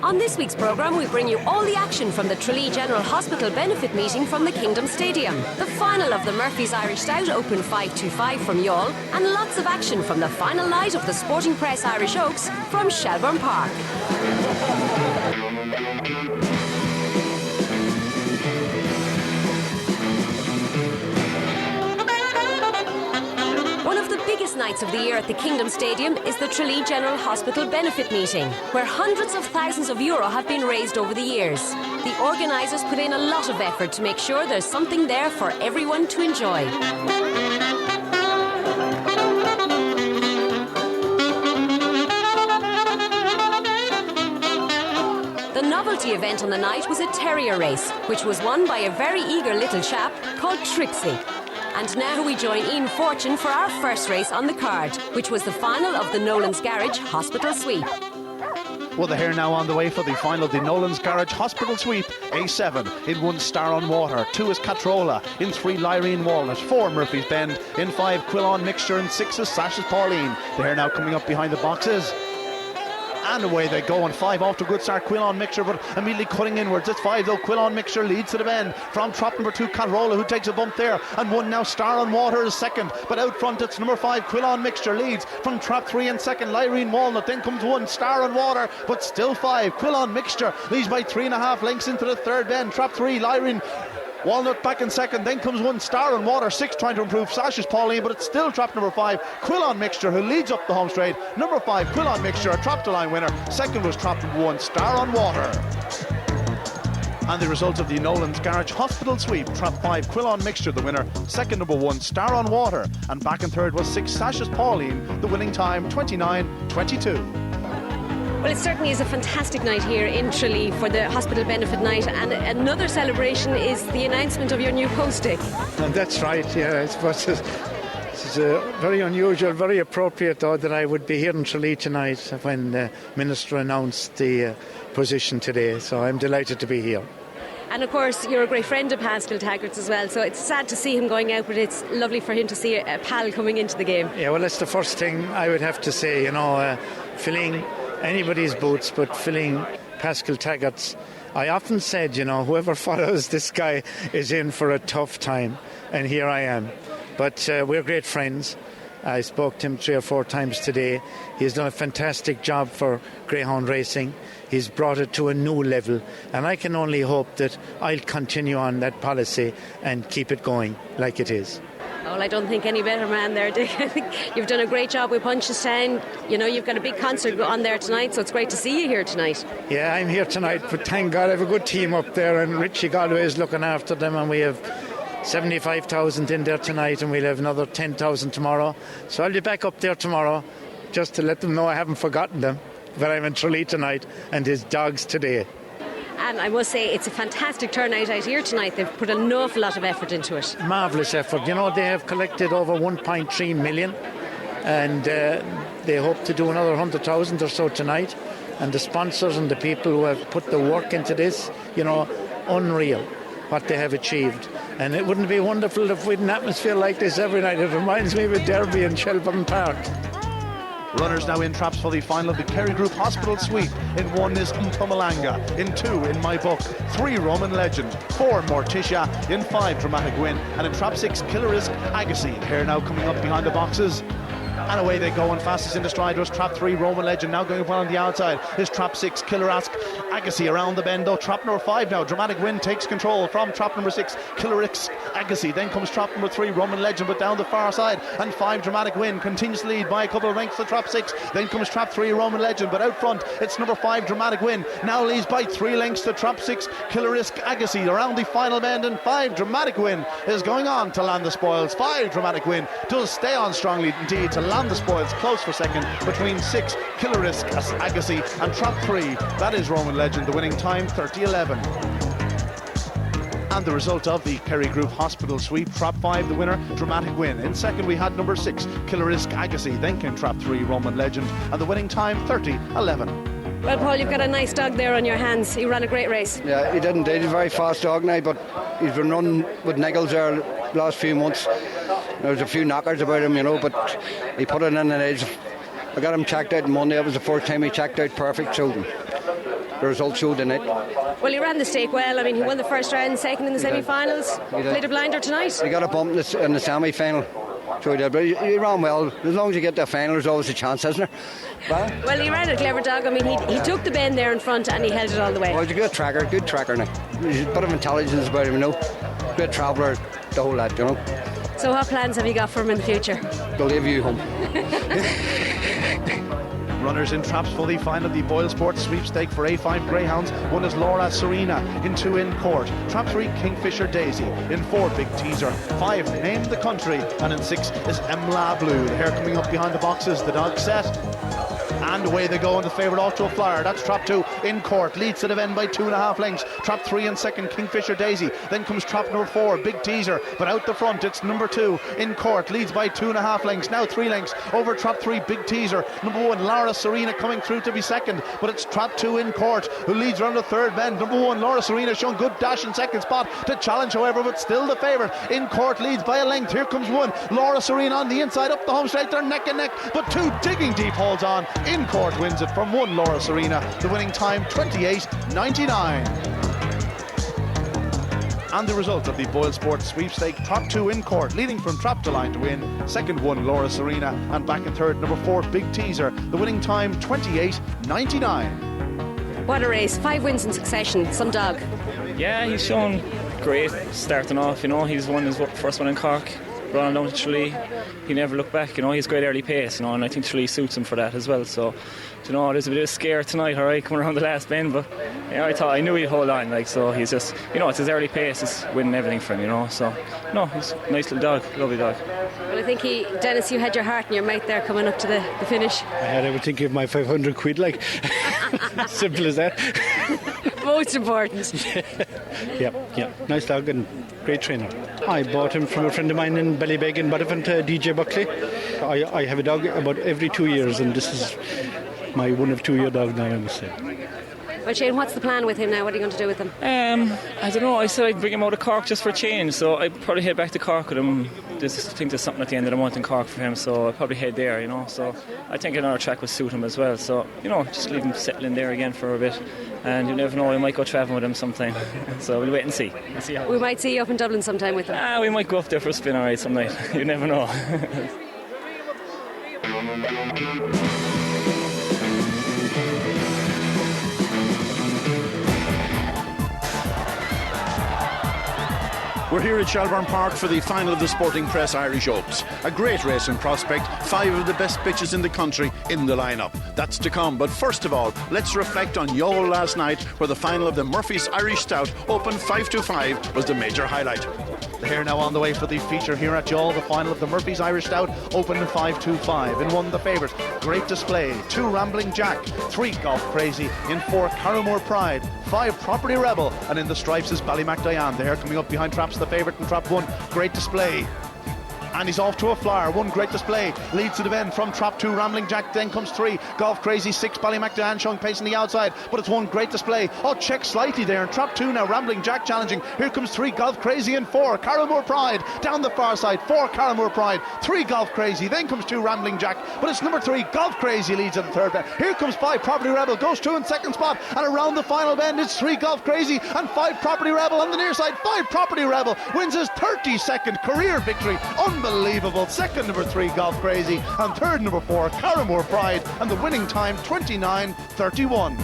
On this week's programme, we bring you all the action from the Tralee General Hospital benefit meeting from the Kingdom Stadium. The final of the Murphy's Irish Stout Open 525 from Youghal, and lots of action from the final night of the Sporting Press Irish Oaks from Shelbourne Park. Nights of the year at the Kingdom Stadium is the Tralee General Hospital benefit meeting, where hundreds of thousands of euro have been raised over the years. The organisers put in a lot of effort to make sure there's something there for everyone to enjoy. The novelty event on the night was a terrier race, which was won by a very eager little chap called Trixie. And now we join Ian Fortune for our first race on the card, which was the final of the Nolan's Garage Hospital Sweep. Well, they're here now on the way for the final of the Nolan's Garage Hospital Sweep. A7 in 1 Star on Water, 2 is Catrola, in 3 Lyrene Walnut, 4 Murphy's Bend, in 5 Quillon Mixture, and 6 is Sash's Pauline. They're now coming up behind the boxes. And away they go, and 5 off to a good start, Quillon Mixture, but immediately cutting inwards. It's 5 though, Quillon Mixture leads to the bend from trap number 2, Carola, who takes a bump there, and 1 now, Star on Water is second, but out front it's number 5, Quillon Mixture leads from trap 3 and second, Lyrene Walnut, then comes 1, Star on Water, but still 5, Quillon Mixture leads by 3.5 lengths into the third bend, trap 3, Lyrene Walnut back in second, then comes 1, Star on Water, 6 trying to improve Sash's Pauline, but it's still trap number 5, Quillon Mixture, who leads up the home straight. Number 5, Quillon Mixture, a trap to line winner. Second was trap number 1, Star on Water. And the result of the Nolan's Garage Hospital Sweep, trap 5, Quillon Mixture, the winner. Second, number 1, Star on Water. And back in third was 6, Sash's Pauline, the winning time, 29.22. Well, it certainly is a fantastic night here in Tralee for the hospital benefit night, and another celebration is the announcement of your new post stick. And that's right, yeah. I suppose it's very unusual, very appropriate though that I would be here in Tralee tonight when the Minister announced the position today, so I'm delighted to be here. And of course you're a great friend of Pascal Taggart's as well, so it's sad to see him going out, but it's lovely for him to see a pal coming into the game. Yeah, well, that's the first thing I would have to say, you know, filling anybody's boots, but filling Pascal Taggart's. I often said, you know, whoever follows this guy is in for a tough time, and here I am. But we're great friends. I spoke to him 3 or 4 times today. He's done a fantastic job for Greyhound racing. He's brought it to a new level, and I can only hope that I'll continue on that policy and keep it going like it is. Well, I don't think any better man there, Dick. I think you've done a great job with Punchestown. You know, you've got a big concert on there tonight, so it's great to see you here tonight. Yeah, I'm here tonight, but thank God I have a good team up there, and Richie Galway is looking after them, and we have 75,000 in there tonight, and we'll have another 10,000 tomorrow. So I'll be back up there tomorrow just to let them know I haven't forgotten them, that I'm in Tralee tonight and his dogs today. And I must say, it's a fantastic turnout out here tonight. They've put an awful lot of effort into it. Marvellous effort. You know, they have collected over 1.3 million, and they hope to do another 100,000 or so tonight. And the sponsors and the people who have put the work into this, you know, unreal what they have achieved. And it wouldn't be wonderful if we had an atmosphere like this every night. It reminds me of a derby in Shelbourne Park. Runners now in traps for the final of the Kerry Group Hospital Sweep. In 1 is Mpumalanga, in 2 in My Book, 3 Roman Legend, 4 Morticia, in 5 Dramatic Win, and in trap 6 Killerisk Agassi. Here now coming up behind the boxes. And away they go, and fastest into stride was trap 3 Roman Legend. Now going well on the outside is trap 6 Killerisk Agassi around the bend though. Trap number 5 now, Dramatic Win takes control from trap number 6 Killerisk Agassi. Then comes trap number 3 Roman Legend, but down the far side, and 5 Dramatic Win continues to lead by a couple of lengths to trap 6. Then comes trap 3 Roman Legend, but out front it's number 5 Dramatic Win. Now leads by 3 lengths to trap 6 Killerisk Agassi around the final bend, and 5 Dramatic Win is going on to land the spoils. 5 Dramatic Win does stay on strongly indeed to land the spoils, close for second between 6 Killerisk Agassi and trap 3, that is Roman Legend, the winning time 30.11. And the result of the Kerry Group Hospital Sweep, trap 5 the winner, Dramatic Win. In second we had number 6 Killerisk Agassi, then came trap 3 Roman Legend, and the winning time 30.11. Well, Paul, you've got a nice dog there on your hands. He ran a great race. Yeah, he didn't. He's a very fast dog now, but he's been running with niggles there last few months. There's a few knockers about him, you know, but he put it in an edge. I got him checked out on Monday. It was the first time he checked out perfect, so the result showed the net. Well, he ran the stake well. I mean, he won the first round, second in the semi-finals. Played a blinder tonight. He got a bump in the semi-final. So he did, but he ran well. As long as you get the final, there's always a chance, isn't there? Well, he ran a clever dog. I mean, he took the bend there in front and he held it all the way. Well, he's a good tracker now. He's a bit of intelligence about him, you know. Great traveller, the whole lot, you know. So what plans have you got for him in the future? They'll leave you home. Runners in traps for the final of the Boyle Sports sweepstake for A5 Greyhounds. 1 is Laura Serena, in 2 in Court. Trap 3 Kingfisher Daisy, in 4 Big Teaser. 5 Name the Country, and in 6 is Emla Blue. The hair coming up behind the boxes, the dog set. And away they go, and the favourite off to a flyer. That's Trap 2 in Court, leads to the end by 2.5 lengths. Trap 3 in second, Kingfisher Daisy. Then comes Trap number 4, Big Teaser. But out the front, it's number 2 in Court, leads by 2.5 lengths. Now 3 lengths over Trap 3, Big Teaser. Number 1, Laura Serena coming through to be second. But it's Trap 2 in Court, who leads around the third bend. Number 1, Laura Serena, showing good dash in second spot to challenge, however, but still the favourite. In Court leads by a length. Here comes 1, Laura Serena on the inside, up the home straight. They're neck and neck, but 2 digging deep holds on. In Court wins it from 1, Laura Serena. The winning time 28.99. And the result of the Boyle Sports sweepstake: Trap 2 in Court, leading from trap to line to win. Second 1, Laura Serena, and back in third, number 4, Big Teaser. The winning time 28.99. What a race, 5 wins in succession, some dog. Yeah, he's shown great starting off, you know. He's won his first one in Cork, brought him down to Tralee. He never looked back, you know. He's great early pace, you know, and I think Tralee suits him for that as well. So, you know, there's a bit of a scare tonight, alright, coming around the last bend, but you know, I knew he'd hold on, like, so he's just, you know, it's his early pace, it's winning everything for him, you know. So, no, he's a nice little dog, lovely dog. Well, I think Dennis, you had your heart in your mouth there coming up to the finish. I had everything of my 500 quid, like. Simple as that. Most important. Yeah. Nice dog and great trainer. I bought him from a friend of mine in Ballybeg in Buttevant, DJ Buckley. I have a dog about every 2 years, and this is my 1 of 2 year dog now, I must say. Well, Shane, what's the plan with him now? What are you going to do with him? I don't know. I said I'd bring him out of Cork just for a change, so I'd probably head back to Cork with him. I think there's something at the end of the month in Cork for him, so I'd probably head there, you know. So I think another track would suit him as well. So, you know, just leave him settle in there again for a bit. And you never know, we might go travelling with him sometime. So we'll wait and see. We might see you up in Dublin sometime with him. We might go up there for a spin, alright, some night. You never know. We're here at Shelbourne Park for the final of the Sporting Press Irish Oaks. A great race in prospect, 5 of the best bitches in the country in the lineup. That's to come, but first of all, let's reflect on Youghal last night, where the final of the Murphy's Irish Stout, Open 5-5, was the major highlight. The hair now on the way for the feature here at Youghal, the final of the Murphy's Irish Stout, Open 5-5. In 1, the favourite, Great Display. 2, Rambling Jack. 3, Golf Crazy. In 4, Carramore Pride. 5, Property Rebel. And in the stripes is Ballymac Diane. The hair coming up behind traps, the favourite in trap 1, Great Display. And he's off to a flyer. 1, Great Display, leads to the end from trap 2, Rambling Jack. Then comes 3, Golf Crazy. 6, Ballymac Diane showing pace on the outside, but it's 1, Great Display. Check slightly there in trap 2 now, Rambling Jack challenging. Here comes 3, Golf Crazy. In 4, Carramore Pride down the far side. 4, Carramore Pride. 3, Golf Crazy. Then comes 2, Rambling Jack, but it's number 3, Golf Crazy, leads at the third bend. Here comes 5, Property Rebel, goes 2 in second spot, and around the final bend it's 3, Golf Crazy and 5, Property Rebel on the near side. 5, Property Rebel wins his 32nd career victory. Unbelievable. Second, number 3, Golf Crazy, and third, number 4, Carramore Pride, and the winning time 29.31.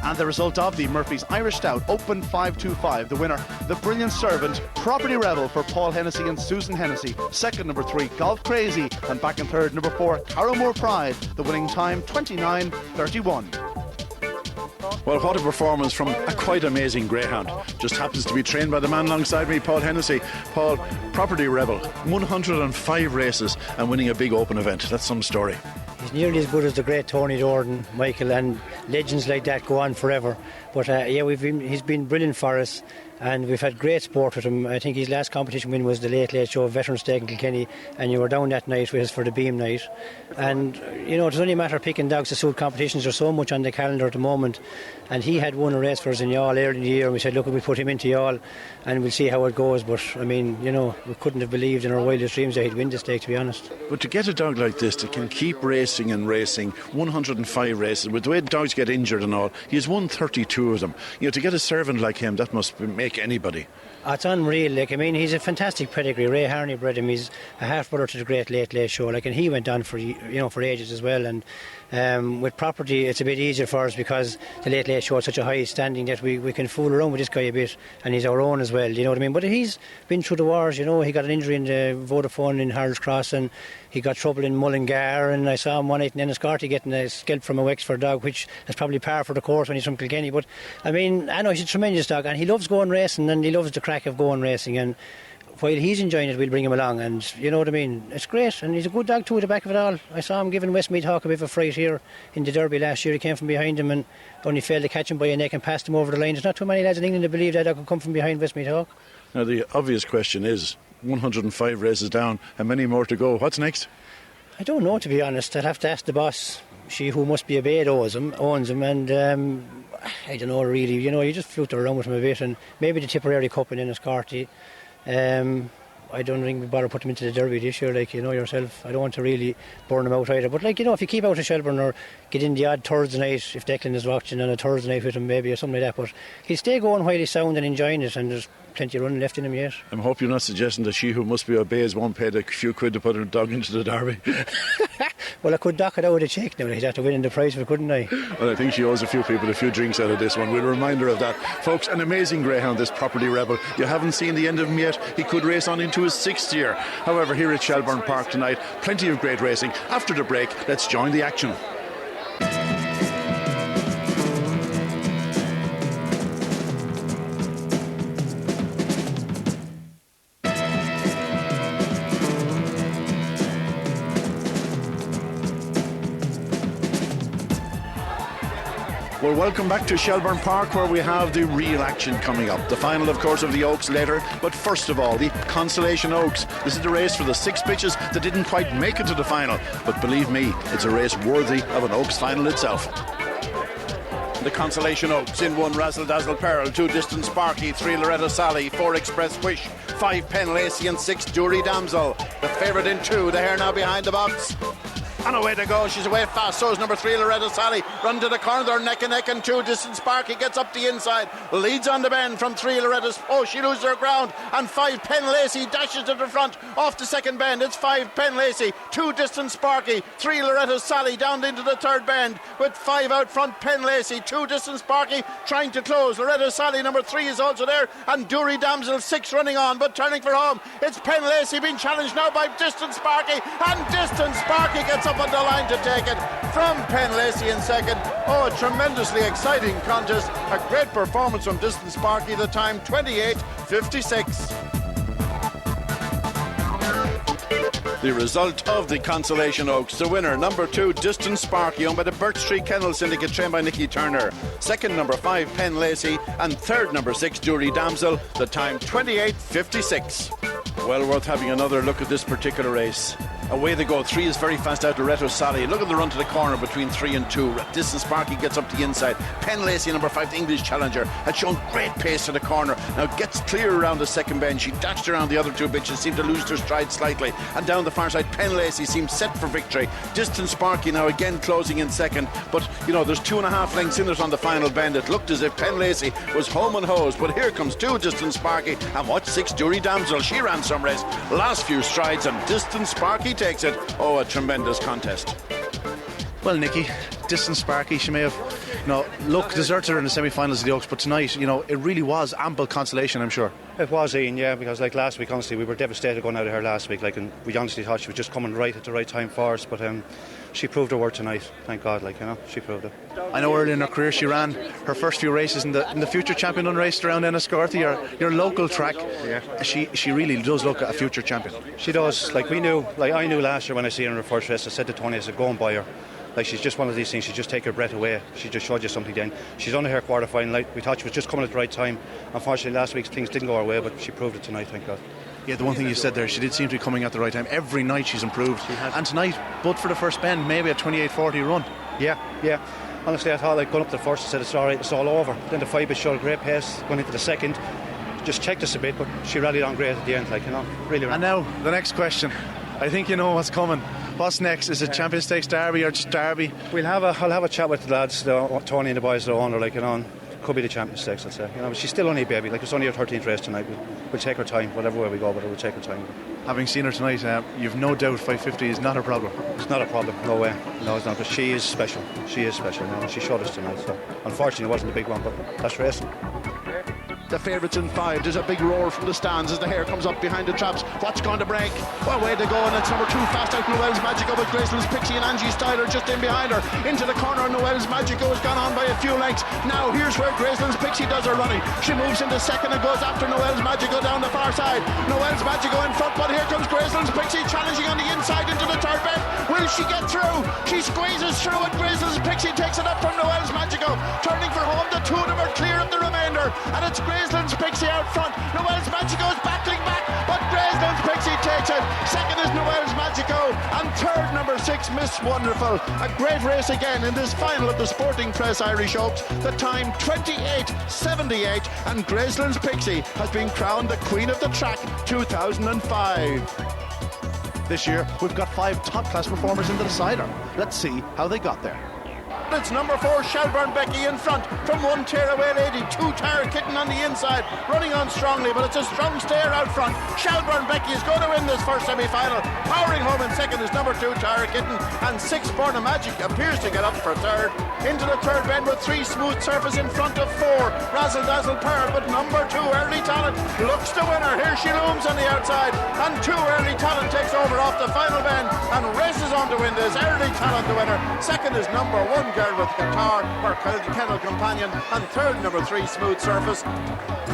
And the result of the Murphy's Irish Stout, Open 5-5. The winner, the Brilliant Servant, Property Rebel for Paul Hennessy and Susan Hennessy. Second, number 3, Golf Crazy, and back in third, number 4, Carramore Pride. The winning time 29.31. Well, what a performance from a quite amazing greyhound. Just happens to be trained by the man alongside me, Paul Hennessy. Paul, Property Rebel, 105 races and winning a big open event. That's some story. He's nearly as good as the great Tony Dorden, Michael, and legends like that go on forever. But he's been brilliant for us. and we've had great sport with him. I think his last competition win was the Late Show Veterans Day in Kilkenny, and you were down that night with us for the beam night. And it's only a matter of picking dogs to suit competitions. There's so much on the calendar at the moment, and he had won a race for us in Youghal early in the year, and we said, look, we put him into Youghal and we'll see how it goes. But I mean, we couldn't have believed in our wildest dreams that he'd win this stake, to be honest. But to get a dog like this that can keep racing and racing, 105 races, with the way dogs get injured and all, he has won 32 of them. To get a servant like him, that must make anybody. It's unreal. He's a fantastic pedigree. Ray Harney bred him. He's a half brother to the great Late Show. And he went on for ages as well. And with property, it's a bit easier for us because the Late Show is such a high standing that we can fool around with this guy a bit, and he's our own as well. You know what I mean? But he's been through the wars. He got an injury in the Vodafone in Harold's Cross, and he got trouble in Mullingar. And I saw him one night in Enniscorthy getting a scalp from a Wexford dog, which is probably par for the course when he's from Kilkenny. But I know he's a tremendous dog, and he loves going racing, and he loves the crack of going racing. And while he's enjoying it, we'll bring him along, and you know what I mean, it's great, and he's a good dog too at the back of it all. I saw him giving Westmeath Hawk a bit of a fright here in the Derby last year. He came from behind him and only failed to catch him by a neck and passed him over the line. There's not too many lads in England that believe that dog could come from behind Westmeath Hawk. Now the obvious question is, 105 races down and many more to go, what's next? I don't know, to be honest. I'll have to ask the boss. She who must be obeyed owns him, and I don't know really. You just float around with him a bit, and maybe the Tipperary Cup in Enniscorthy. I don't think we bother put him into the Derby this year, yourself. I don't want to really burn him out either. But if you keep out of Shelbourne or get in the odd Thursday night, if Declan is watching on a Thursday night with him maybe or something like that, but he'll stay going while he's sound and enjoying it, and there's plenty of running left in him yet. I hope you're not suggesting that she who must be obeyed won't pay the few quid to put her dog into the Derby. Well, I could dock it out with a cheque now. He'd have to win in the prize, but couldn't I? Well, I think she owes a few people a few drinks out of this one. We'll remind her of that. Folks, an amazing greyhound, this Property Rebel. You haven't seen the end of him yet. He could race on into his 6th year. However, here at Shelbourne Park tonight, plenty of great racing. After the break, let's join the action. Well, welcome back to Shelbourne Park, where we have the real action coming up. The final, of course, of the Oaks later, but first of all, the Consolation Oaks. This is the race for the 6 bitches that didn't quite make it to the final, but believe me, it's a race worthy of an Oaks final itself. The Consolation Oaks in 1 Razzle Dazzle Pearl, 2 Distant Sparky, 3 Loretta Sally, 4 Express Wish, 5 Pen Lacey and 6 DOOREE Damsel. The favourite in 2, the hare now behind the box. And away to go, she's away fast, so is number 3 Loretta Sally. Run to the corner, they're neck and neck, and 2 Distant Sparky gets up the inside, leads on the bend from 3 Loretta. She loses her ground, and 5 Pen Lacey dashes to the front off the second bend. It's 5 Pen Lacey, 2 Distant Sparky, 3 Loretta Sally down into the third bend with 5 out front. Pen Lacey, 2 Distant Sparky trying to close. Loretta Sally number 3 is also there, and DOOREE Damsel 6 running on but turning for home. It's Pen Lacey being challenged now by Distant Sparky, and Distant Sparky gets up on the line to take it from Pen Lacey in second. A tremendously exciting contest. A great performance from Distant Sparky. The time 28:56. The result of the Consolation Oaks. The winner, number 2, Distant Sparky, owned by the Birch Street Kennel Syndicate, trained by Nicky Turner. Second, number 5, Pen Lacey. And third, number 6, DOOREE Damsel. The time 28:56. Well worth having another look at this particular race. Away they go. 3 is very fast out to Loretta Sally. Look at the run to the corner between 3 and 2. Distant Sparky gets up the inside. Pen Lacey, number 5, the English challenger, had shown great pace to the corner. Now gets clear around the second bend. She dashed around the other 2 bitches, seemed to lose their stride slightly. And down the far side, Pen Lacey seems set for victory. Distant Sparky now again closing in second. But, there's 2.5 lengths in it on the final bend. It looked as if Pen Lacey was home and hose. But here comes 2 Distant Sparky. And watch 6 DOOREE Damsel. She ran some race. Last few strides, and Distant Sparky takes it. A tremendous contest. Well, Nicky, Distant Sparky, she may have deserted her in the semi-finals of the Oaks, but tonight, it really was ample consolation, I'm sure. It was, Ian, yeah, because last week, honestly, we were devastated going out of her last week, and we honestly thought she was just coming right at the right time for us, but she proved her worth tonight, thank God, she proved it. I know early in her career she ran her first few races in the Future Champion unraced around Enniscorthy, your local track. Yeah. She really does look a future champion. She does. I knew last year when I seen her in her first race, I said to Tony, I said, go and buy her. Like, she's just one of these things, she just take her breath away. She just showed you something then. She's on her quarter-final night. We thought she was just coming at the right time. Unfortunately, last week things didn't go our way, but she proved it tonight, thank God. Yeah, the one thing you said there, she did seem to be coming at the right time. Every night she's improved. And tonight, but for the first bend, maybe a 28-40 run. Yeah. Honestly, I thought, like, going up to the first, I said, it's all right, it's all over. Then the 5 bit showed great pace, going into the second. Just checked us a bit, but she rallied on great at the end, like, you know, really. And now, the next question. I think you know what's coming. What's next? Is it Champions Stakes Derby or just Derby? I'll have a chat with the lads, Tony and the boys that own her, like, you know, and could be the Champions Stakes, I'd say. You know, but she's still only a baby, like, it's only her 13th race tonight. We'll take her time, whatever way we go, but we'll take her time. Having seen her tonight, you've no doubt 550 is not a problem. It's not a problem, no way. No, it's not, but she is special. She is special, you know, she showed us tonight, so unfortunately it wasn't a big one, but that's racing. The favourites in 5. There's a big roar from the stands as the hare comes up behind the traps. What's going to break? Well, way to go, and it's number 2 fast out. Noel's Magico with Graceland's Pixie and Angie Styler just in behind her. Into the corner, Noel's Magico has gone on by a few lengths. Now here's where Graceland's Pixie does her running. She moves into second and goes after Noel's Magico down the far side. Noel's Magico in front, but here comes Graceland's Pixie challenging on the inside into the third bend. Will she get through? She squeezes through and Graceland's Pixie takes it up from Noel's Magico. Turning for home, the two of them are clear of the remainder, and it's Graceland's Pixie out front. Noel's Magico is battling back, but Graceland's Pixie takes it. Second is Noel's Magico, and third, number 6, Miss Wonderful. A great race again in this final of the Sporting Press Irish Oaks. The time 28:78, and Graceland's Pixie has been crowned the Queen of the Track 2005. This year, we've got 5 top-class performers in the decider. Let's see how they got there. It's number 4, Shelbourne Becky in front from 1 Tearaway Lady, 2 Tara Kitten on the inside, running on strongly, but it's a strong stare out front. Shelbourne Becky is going to win this first semi-final. Powering home in second is number 2 Tara Kitten, and 6 Born of Magic appears to get up for third. Into the third bend with 3 Smooth Surface in front of 4 Razzle Dazzle Pearl, but number 2 Early Talent looks the winner. Here she looms on the outside, and 2 Early Talent takes over off the final bend and races on to win this. Early Talent the winner. Second is number 1 Girl with Guitar, her kennel companion, and third, number 3 Smooth Surface.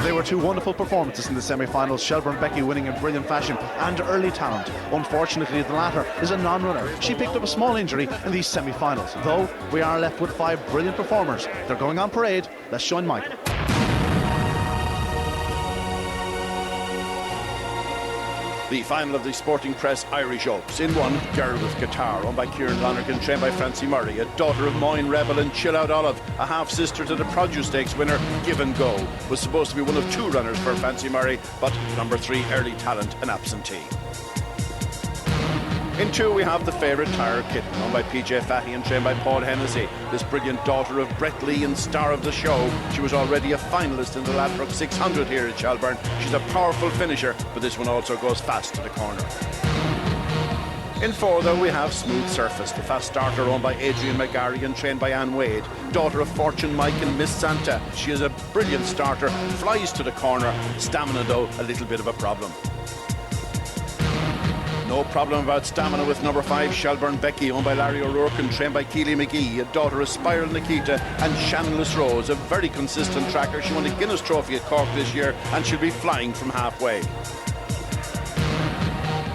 They were 2 wonderful performances in the semi-finals. Shelbourne Becky winning in brilliant fashion, and Early Talent. Unfortunately, the latter is a non-runner. She picked up a small injury in these semi-finals. Though we are left with 5 brilliant performers. They're going on parade. Let's join Michael. The final of the Sporting Press Irish Oaks. In 1, Girl with Guitar, owned by Kieran Lonergan, trained by Francie Murray, a daughter of Moyne Rebel and Chill Out Olive, a half-sister to the Produce Stakes winner, Give and Go. Was supposed to be one of 2 runners for Francie Murray, but number 3, Early Talent, an absentee. In 2, we have the favourite Tara Kitten, owned by PJ Fatty and trained by Paul Hennessy. This brilliant daughter of Brett Lee and star of the show. She was already a finalist in the Ladbroke 600 here at Shelbourne. She's a powerful finisher, but this one also goes fast to the corner. In 4, though, we have Smooth Surface, the fast starter owned by Adrian McGarry and trained by Anne Wade. Daughter of Fortune Mike and Miss Santa. She is a brilliant starter, flies to the corner. Stamina, though, a little bit of a problem. No problem about stamina with number 5, Shelbourne Becky, owned by Larry O'Rourke and trained by Keely McGee, a daughter of Spiral Nikita and Shannonless Rose, a very consistent tracker. She won a Guinness Trophy at Cork this year, and she'll be flying from halfway.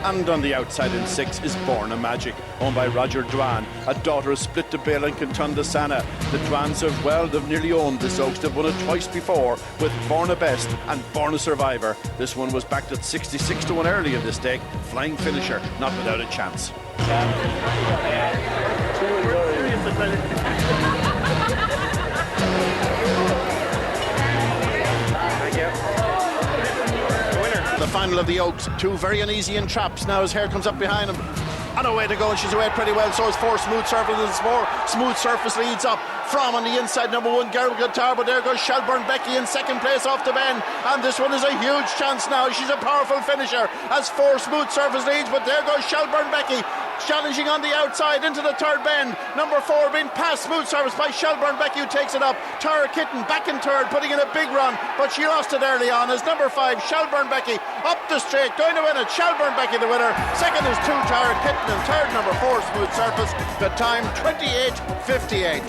And on the outside in 6 is Born of Magic, owned by Roger Dwan, a daughter of Split the Bill and Contunda Sana. The Dwans have, well, they've nearly owned this Oaks. They've won it twice before with Born a Best and Born a Survivor. This one was backed at 66 to 1 early in this stake. Flying finisher, not without a chance. The final of the Oaks, 2 very uneasy in traps now as Hare comes up behind him. And away to go, and she's away pretty well. So is 4 Smooth Surface, and 4 Smooth Surface leads up from on the inside, number 1 Girl with Guitar, but there goes Shelbourne Becky in second place off the bend, and this one is a huge chance now. She's a powerful finisher as 4 Smooth Surface leads, but there goes Shelbourne Becky challenging on the outside into the third bend. Number 4 being passed Smooth Surface by Shelbourne Becky, who takes it up. Tara Kitten back in third, putting in a big run, but she lost it early on as number 5 Shelbourne Becky up the straight, going to win it. Shelbourne Becky the winner. Second is 2 Tara Kitten, and third number 4 Smooth Surface. The time 28:58.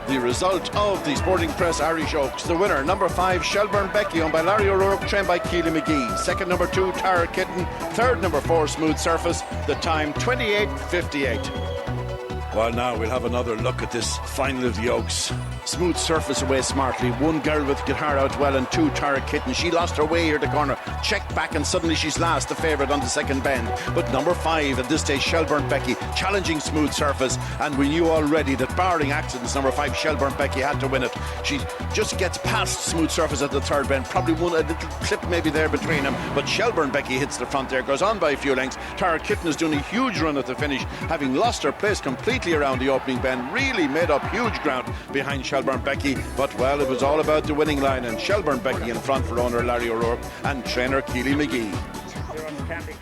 The result of the Sporting Press Irish Oaks. The winner, number 5, Shelbourne Becky, owned by Larry O'Rourke, trained by Keely McGee. Second, number 2, Tara Kitten. Third, number 4, Smooth Surface. The time, 28:58. Well, now we'll have another look at this final of the Oaks. Smooth Surface away smartly. One girl with guitar out well, and 2, Tara Kitten. She lost her way here to corner. Checked back, and suddenly she's last, the favourite on the second bend. But number 5 at this stage, Shelbourne Becky, challenging Smooth Surface. And we knew already that barring accidents, number 5, Shelbourne Becky, had to win it. She just gets past Smooth Surface at the third bend. Probably a little clip maybe there between them. But Shelbourne Becky hits the front there, goes on by a few lengths. Tara Kitten is doing a huge run at the finish, having lost her place completely around the opening bend. Really made up huge ground behind Shelbourne Becky. But, well, it was all about the winning line, and Shelbourne Becky in front for owner Larry O'Rourke and trainer Keely McGee.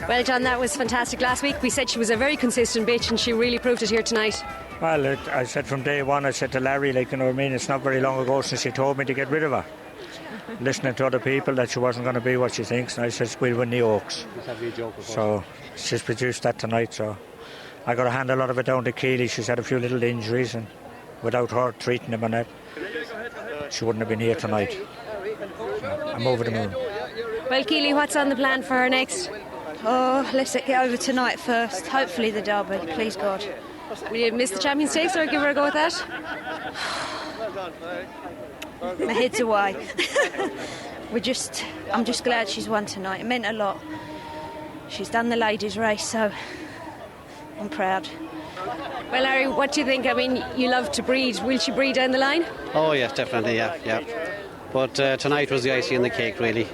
Well, John, that was fantastic last week. We said she was a very consistent bitch, and she really proved it here tonight. Well, I said from day one, I said to Larry, like, you know what I mean, it's not very long ago since she told me to get rid of her. Listening to other people that she wasn't going to be what she thinks, and I said, we'll win the Oaks. So she's produced that tonight, so I got to hand a lot of it down to Keely. She's had a few little injuries, and without her treating them and that, she wouldn't have been here tonight. So I'm over the moon. Well, Keely, what's on the plan for her next? Oh, let's get over tonight first. Hopefully the derby, please God. Will you miss the Champions Stakes or give her a go at that? My head's away. I'm just glad she's won tonight. It meant a lot. She's done the ladies' race, so I'm proud. Well, Larry, what do you think? I mean, you love to breed. Will she breed down the line? Oh, yes, definitely, yeah. But tonight was the icing on the cake, really.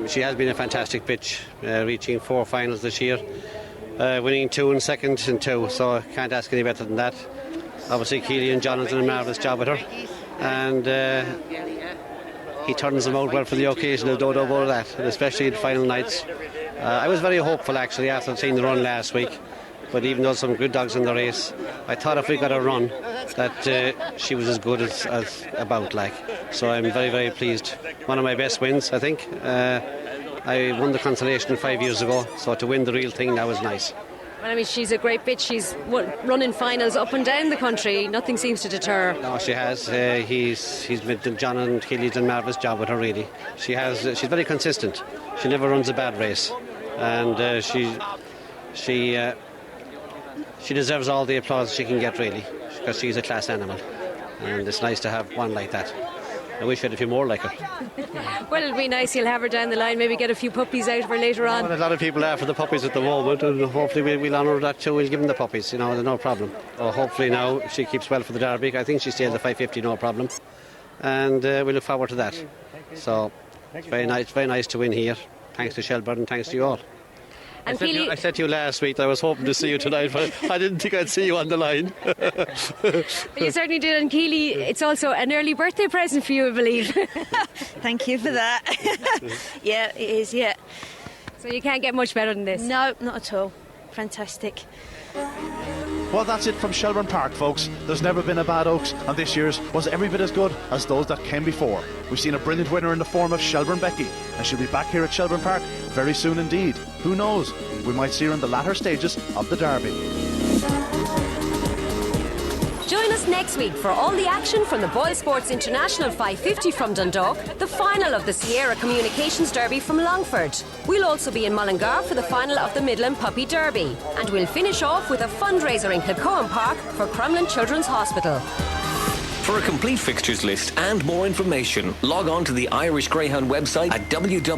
She has been a fantastic bitch, reaching 4 finals this year, winning 2 and second and 2, so I can't ask any better than that. Obviously, Keely and John have done a marvellous job with her, and he turns them out well for the occasion, there's no doubt about that, and especially in final nights. I was very hopeful, actually, after seeing the run last week. But even though some good dogs in the race, I thought if we got a run that she was as good as about, like. So I'm very, very pleased. One of my best wins, I think. I won the consolation 5 years ago, so to win the real thing now is nice. Well, I mean, she's a great bitch. She's running finals up and down the country. Nothing seems to deter her. No, she has. He's been, John and Keely's done a marvellous job with her, really. She's very consistent. She never runs a bad race. And she deserves all the applause she can get, really, because she's a class animal, and it's nice to have one like that. I wish we had a few more like her. Well, it'll be nice. You'll have her down the line, maybe get a few puppies out of her later on. Well, a lot of people are for the puppies at the moment, and hopefully we'll honour that too. We'll give them the puppies, no problem. Hopefully now she keeps well for the derby. I think she stays at 550, no problem, and we look forward to that. So it's very nice to win here. Thanks to Shelbourne and thanks to you all. And I said to you last week I was hoping to see you tonight, but I didn't think I'd see you on the line. You certainly did, and Keely, it's also an early birthday present for you, I believe. Thank you for that. Yeah, it is, yeah. So you can't get much better than this? No, not at all. Fantastic. Well, that's it from Shelbourne Park, folks. There's never been a bad Oaks, and this year's was every bit as good as those that came before. We've seen a brilliant winner in the form of Shelbourne Becky, and she'll be back here at Shelbourne Park very soon indeed. Who knows? We might see her in the latter stages of the derby. Join us next week for all the action from the Boyle Sports International 550 from Dundalk, the final of the Sierra Communications Derby from Longford. We'll also be in Mullingar for the final of the Midland Puppy Derby. And we'll finish off with a fundraiser in Kilcohen Park for Crumlin Children's Hospital. For a complete fixtures list and more information, log on to the Irish Greyhound website at www.igb.ie.